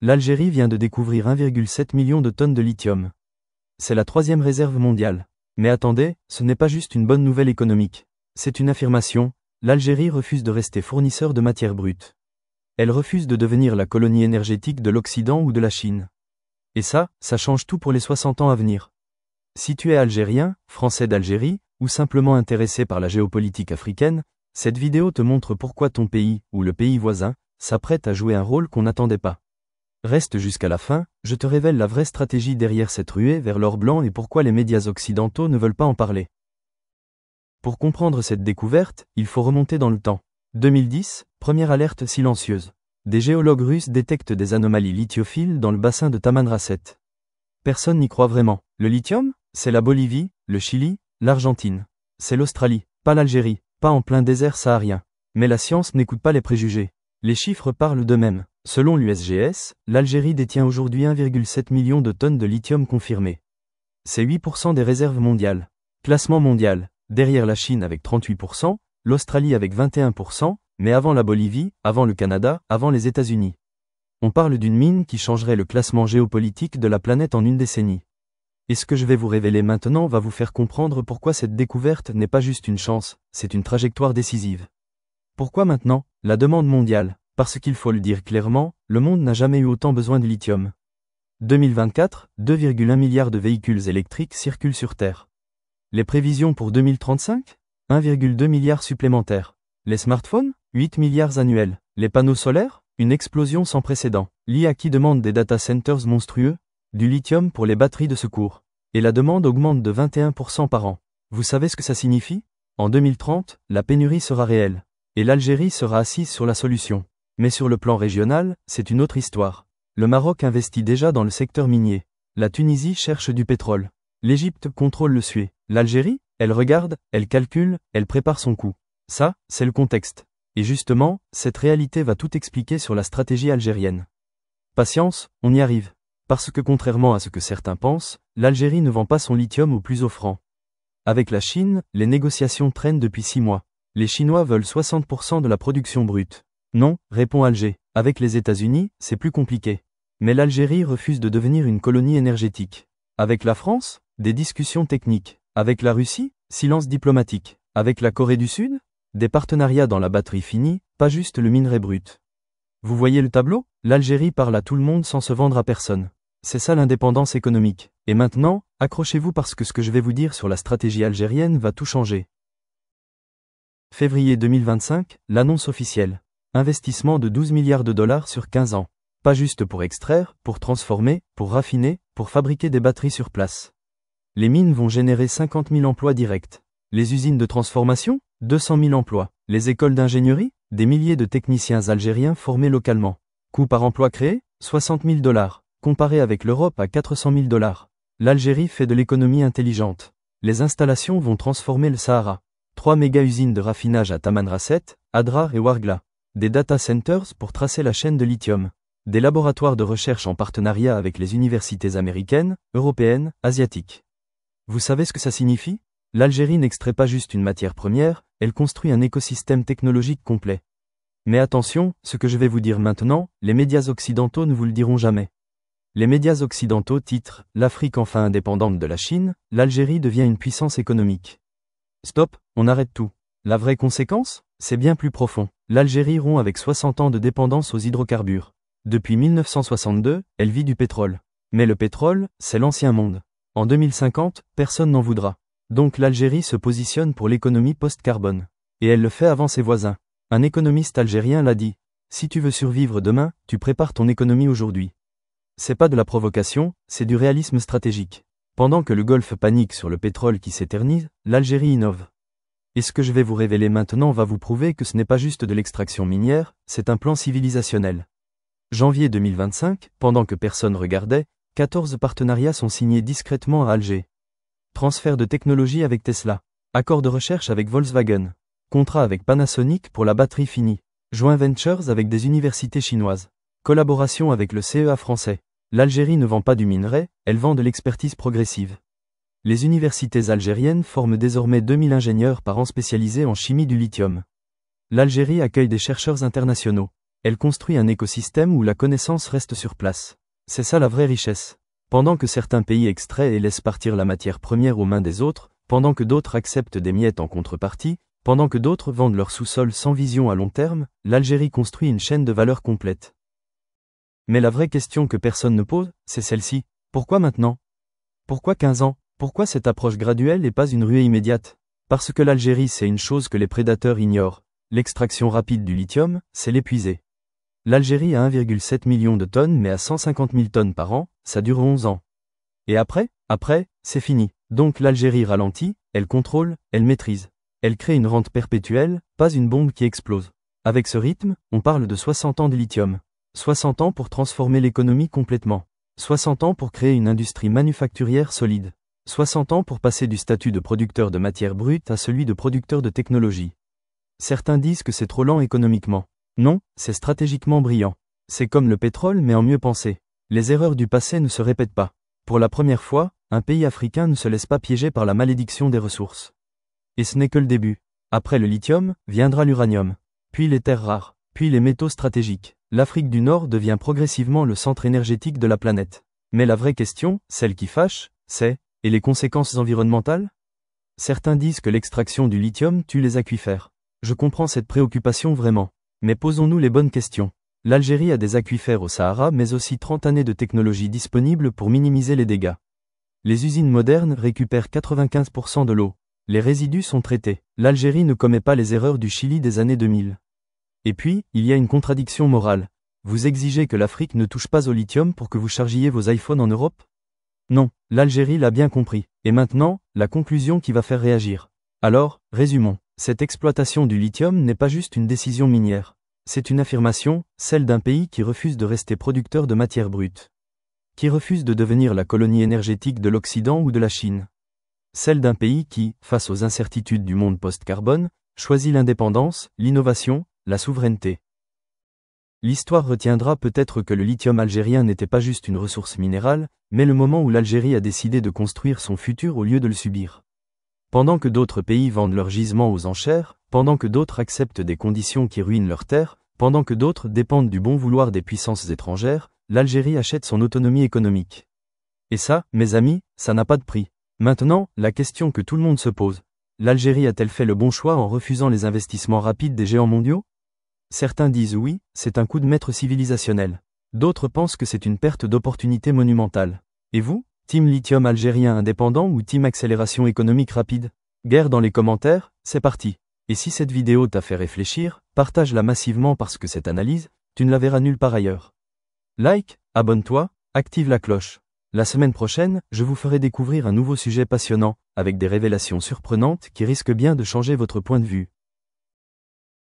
L'Algérie vient de découvrir 1,7 million de tonnes de lithium. C'est la troisième réserve mondiale. Mais attendez, ce n'est pas juste une bonne nouvelle économique. C'est une affirmation, l'Algérie refuse de rester fournisseur de matières brutes. Elle refuse de devenir la colonie énergétique de l'Occident ou de la Chine. Et ça change tout pour les 60 ans à venir. Si tu es algérien, français d'Algérie, ou simplement intéressé par la géopolitique africaine, cette vidéo te montre pourquoi ton pays, ou le pays voisin, s'apprête à jouer un rôle qu'on n'attendait pas. Reste jusqu'à la fin, je te révèle la vraie stratégie derrière cette ruée vers l'or blanc et pourquoi les médias occidentaux ne veulent pas en parler. Pour comprendre cette découverte, il faut remonter dans le temps. 2010, première alerte silencieuse. Des géologues russes détectent des anomalies lithiophiles dans le bassin de Tamanrasset. Personne n'y croit vraiment. Le lithium, c'est la Bolivie, le Chili, l'Argentine. C'est l'Australie, pas l'Algérie, pas en plein désert saharien. Mais la science n'écoute pas les préjugés. Les chiffres parlent d'eux-mêmes. Selon l'USGS, l'Algérie détient aujourd'hui 1,7 million de tonnes de lithium confirmées. C'est 8% des réserves mondiales. Classement mondial, derrière la Chine avec 38%, l'Australie avec 21%, mais avant la Bolivie, avant le Canada, avant les États-Unis. On parle d'une mine qui changerait le classement géopolitique de la planète en une décennie. Et ce que je vais vous révéler maintenant va vous faire comprendre pourquoi cette découverte n'est pas juste une chance, c'est une trajectoire décisive. Pourquoi maintenant? La demande mondiale. Parce qu'il faut le dire clairement, le monde n'a jamais eu autant besoin de lithium. 2024, 2,1 milliards de véhicules électriques circulent sur Terre. Les prévisions pour 2035? 1,2 milliard supplémentaires. Les smartphones? 8 milliards annuels. Les panneaux solaires? Une explosion sans précédent. L'IA qui demande des data centers monstrueux? Du lithium pour les batteries de secours. Et la demande augmente de 21% par an. Vous savez ce que ça signifie? En 2030, la pénurie sera réelle. Et l'Algérie sera assise sur la solution. Mais sur le plan régional, c'est une autre histoire. Le Maroc investit déjà dans le secteur minier. La Tunisie cherche du pétrole. L'Égypte contrôle le Suez. L'Algérie, elle regarde, elle calcule, elle prépare son coup. Ça, c'est le contexte. Et justement, cette réalité va tout expliquer sur la stratégie algérienne. Patience, on y arrive. Parce que contrairement à ce que certains pensent, l'Algérie ne vend pas son lithium au plus offrant. Avec la Chine, les négociations traînent depuis 6 mois. Les Chinois veulent 60% de la production brute. Non, répond Alger. Avec les États-Unis, c'est plus compliqué. Mais l'Algérie refuse de devenir une colonie énergétique. Avec la France, des discussions techniques. Avec la Russie, silence diplomatique. Avec la Corée du Sud, des partenariats dans la batterie finie, pas juste le minerai brut. Vous voyez le tableau? L'Algérie parle à tout le monde sans se vendre à personne. C'est ça l'indépendance économique. Et maintenant, accrochez-vous parce que ce que je vais vous dire sur la stratégie algérienne va tout changer. Février 2025, l'annonce officielle. Investissement de 12 milliards de dollars sur 15 ans. Pas juste pour extraire, pour transformer, pour raffiner, pour fabriquer des batteries sur place. Les mines vont générer 50 000 emplois directs. Les usines de transformation, 200 000 emplois. Les écoles d'ingénierie, des milliers de techniciens algériens formés localement. Coût par emploi créé, 60 000 dollars. Comparé avec l'Europe à 400 000 dollars. L'Algérie fait de l'économie intelligente. Les installations vont transformer le Sahara. 3 méga-usines de raffinage à Tamanrasset, Adrar et Ouargla. Des data centers pour tracer la chaîne de lithium. Des laboratoires de recherche en partenariat avec les universités américaines, européennes, asiatiques. Vous savez ce que ça signifie? L'Algérie n'extrait pas juste une matière première, elle construit un écosystème technologique complet. Mais attention, ce que je vais vous dire maintenant, les médias occidentaux ne vous le diront jamais. Les médias occidentaux titrent « L'Afrique enfin indépendante de la Chine, l'Algérie devient une puissance économique ». Stop, on arrête tout. La vraie conséquence? C'est bien plus profond. L'Algérie rompt avec 60 ans de dépendance aux hydrocarbures. Depuis 1962, elle vit du pétrole. Mais le pétrole, c'est l'ancien monde. En 2050, personne n'en voudra. Donc l'Algérie se positionne pour l'économie post-carbone. Et elle le fait avant ses voisins. Un économiste algérien l'a dit. Si tu veux survivre demain, tu prépares ton économie aujourd'hui. C'est pas de la provocation, c'est du réalisme stratégique. Pendant que le Golfe panique sur le pétrole qui s'éternise, l'Algérie innove. Et ce que je vais vous révéler maintenant va vous prouver que ce n'est pas juste de l'extraction minière, c'est un plan civilisationnel. Janvier 2025, pendant que personne regardait, 14 partenariats sont signés discrètement à Alger. Transfert de technologie avec Tesla. Accord de recherche avec Volkswagen. Contrat avec Panasonic pour la batterie finie. Joint ventures avec des universités chinoises. Collaboration avec le CEA français. L'Algérie ne vend pas du minerai, elle vend de l'expertise progressive. Les universités algériennes forment désormais 2000 ingénieurs par an spécialisés en chimie du lithium. L'Algérie accueille des chercheurs internationaux. Elle construit un écosystème où la connaissance reste sur place. C'est ça la vraie richesse. Pendant que certains pays extraient et laissent partir la matière première aux mains des autres, pendant que d'autres acceptent des miettes en contrepartie, pendant que d'autres vendent leur sous-sol sans vision à long terme, l'Algérie construit une chaîne de valeur complète. Mais la vraie question que personne ne pose, c'est celle-ci. Pourquoi maintenant? Pourquoi 15 ans? Pourquoi cette approche graduelle et pas une ruée immédiate? Parce que l'Algérie c'est une chose que les prédateurs ignorent. L'extraction rapide du lithium, c'est l'épuiser. L'Algérie a 1,7 million de tonnes mais à 150 000 tonnes par an, ça dure 11 ans. Et après, c'est fini. Donc l'Algérie ralentit, elle contrôle, elle maîtrise. Elle crée une rente perpétuelle, pas une bombe qui explose. Avec ce rythme, on parle de 60 ans de lithium. 60 ans pour transformer l'économie complètement. 60 ans pour créer une industrie manufacturière solide. 60 ans pour passer du statut de producteur de matière brute à celui de producteur de technologie. Certains disent que c'est trop lent économiquement. Non, c'est stratégiquement brillant. C'est comme le pétrole mais en mieux pensé. Les erreurs du passé ne se répètent pas. Pour la première fois, un pays africain ne se laisse pas piéger par la malédiction des ressources. Et ce n'est que le début. Après le lithium, viendra l'uranium. Puis les terres rares. Puis les métaux stratégiques. L'Afrique du Nord devient progressivement le centre énergétique de la planète. Mais la vraie question, celle qui fâche, c'est, et les conséquences environnementales? Certains disent que l'extraction du lithium tue les aquifères. Je comprends cette préoccupation vraiment. Mais posons-nous les bonnes questions. L'Algérie a des aquifères au Sahara mais aussi 30 années de technologie disponible pour minimiser les dégâts. Les usines modernes récupèrent 95% de l'eau. Les résidus sont traités. L'Algérie ne commet pas les erreurs du Chili des années 2000. Et puis, il y a une contradiction morale. Vous exigez que l'Afrique ne touche pas au lithium pour que vous chargiez vos iPhones en Europe? Non, l'Algérie l'a bien compris. Et maintenant, la conclusion qui va faire réagir. Alors, résumons. Cette exploitation du lithium n'est pas juste une décision minière. C'est une affirmation, celle d'un pays qui refuse de rester producteur de matière brute. Qui refuse de devenir la colonie énergétique de l'Occident ou de la Chine. Celle d'un pays qui, face aux incertitudes du monde post-carbone, choisit l'indépendance, l'innovation, la souveraineté. L'histoire retiendra peut-être que le lithium algérien n'était pas juste une ressource minérale, mais le moment où l'Algérie a décidé de construire son futur au lieu de le subir. Pendant que d'autres pays vendent leurs gisements aux enchères, pendant que d'autres acceptent des conditions qui ruinent leurs terres, pendant que d'autres dépendent du bon vouloir des puissances étrangères, l'Algérie achète son autonomie économique. Et ça, mes amis, ça n'a pas de prix. Maintenant, la question que tout le monde se pose. L'Algérie a-t-elle fait le bon choix en refusant les investissements rapides des géants mondiaux? Certains disent oui, c'est un coup de maître civilisationnel. D'autres pensent que c'est une perte d'opportunité monumentale. Et vous, team lithium algérien indépendant ou team accélération économique rapide? Guerre dans les commentaires, c'est parti. Et si cette vidéo t'a fait réfléchir, partage-la massivement parce que cette analyse, tu ne la verras nulle part ailleurs. Like, abonne-toi, active la cloche. La semaine prochaine, je vous ferai découvrir un nouveau sujet passionnant, avec des révélations surprenantes qui risquent bien de changer votre point de vue.